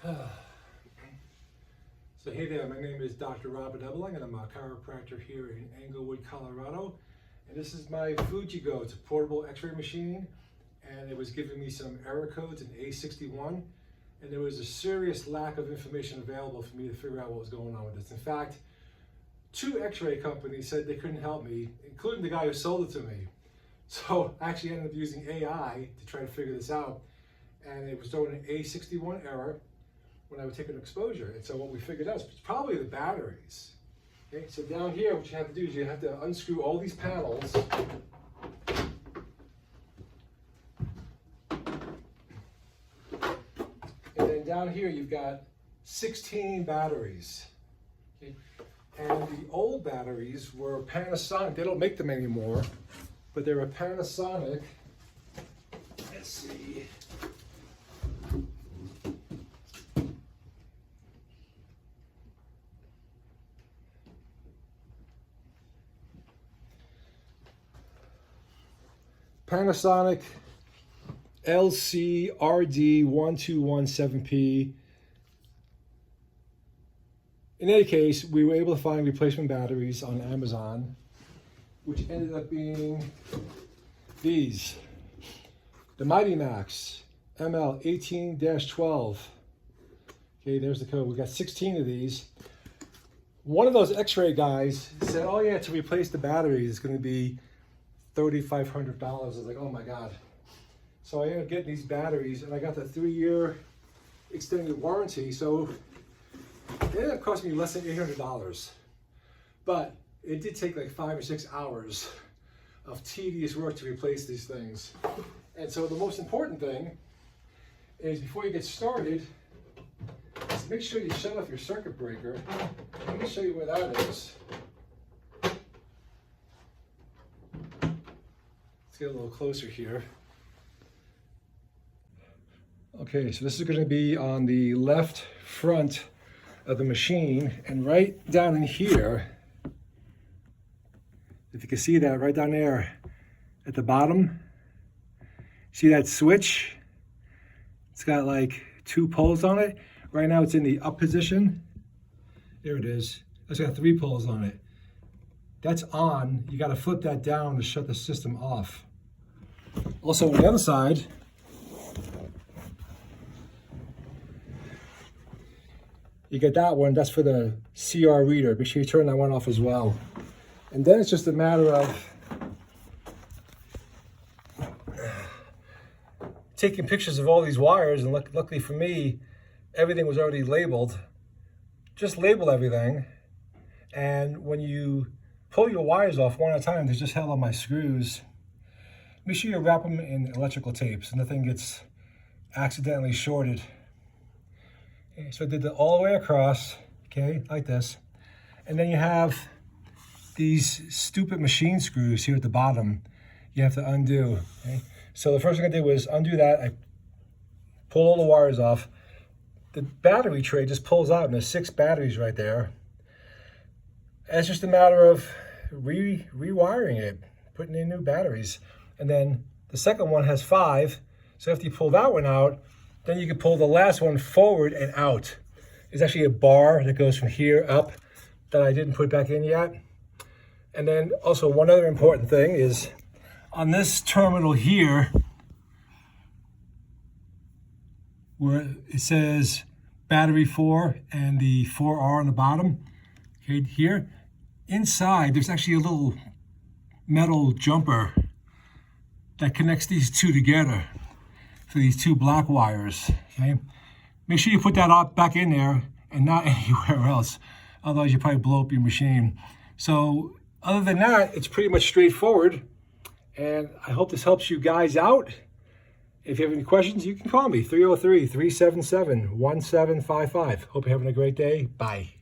So hey there, my name is Dr. A-Ble, and I'm a chiropractor here in Englewood, Colorado. And this is my Fujigo. It's a portable x-ray machine, and it was giving me some error codes in A61, and there was a serious lack of information available for me to figure out what was going on with this. In fact, 2 x-ray companies said they couldn't help me, including the guy who sold it to me. So I actually ended up using AI to try to figure this out, and it was throwing an A61 error when I would take an exposure. And so what we figured out is it's probably the batteries. Okay, so down here, what you have to do is you have to unscrew all these panels. And then down here, you've got 16 batteries. Okay? And the old batteries were Panasonic. They don't make them anymore, but they were Panasonic. Let's see. Panasonic LCRD1217P. In any case, we were able to find replacement batteries on Amazon, which ended up being these. The Mighty Max ML18-12. Okay, there's the code. We got 16 of these. One of those x-ray guys said, oh yeah, to replace the batteries, it's going to be $3,500. I was like, oh my God. So I ended up getting these batteries, and I got the 3-year extended warranty. So it ended up costing me less than $800. But it did take like 5 or 6 hours of tedious work to replace these things. And so the most important thing is, before you get started, is make sure you shut off your circuit breaker. Let me show you where that is. Let's get a little closer here. Okay, so this is going to be on the left front of the machine, and right down in here, if you can see that right down there at the bottom, see that switch? It's got like 2 poles on it. Right now it's in the up position. There it is. It's got 3 poles on it. That's on. You got to flip that down to shut the system off. Also on the other side, you get that one. That's for the CR reader. Make sure you turn that one off as well. And then it's just a matter of taking pictures of all these wires, and luckily for me, everything was already labeled. Just label everything, and when you pull your wires off one at a time, they're just held on my screws. Make sure you wrap them in electrical tape so nothing gets accidentally shorted. Okay, so I did that all the way across, okay, like this. And then you have these stupid machine screws here at the bottom you have to undo. Okay? So the first thing I did was undo that. I pulled all the wires off. The battery tray just pulls out, and there's 6 batteries right there. And it's just a matter of rewiring it, putting in new batteries. And then the second one has 5. So after you pull that one out, then you can pull the last one forward and out. There's actually a bar that goes from here up that I didn't put back in yet. And then also one other important thing is on this terminal here, where it says battery 4 and the 4R on the bottom, okay, here, inside there's actually a little metal jumper that connects these 2 together for these 2 black wires, okay? Make sure you put that back in there and not anywhere else. Otherwise you probably blow up your machine. So other than that, it's pretty much straightforward. And I hope this helps you guys out. If you have any questions, you can call me, 303-377-1755. Hope you're having a great day. Bye.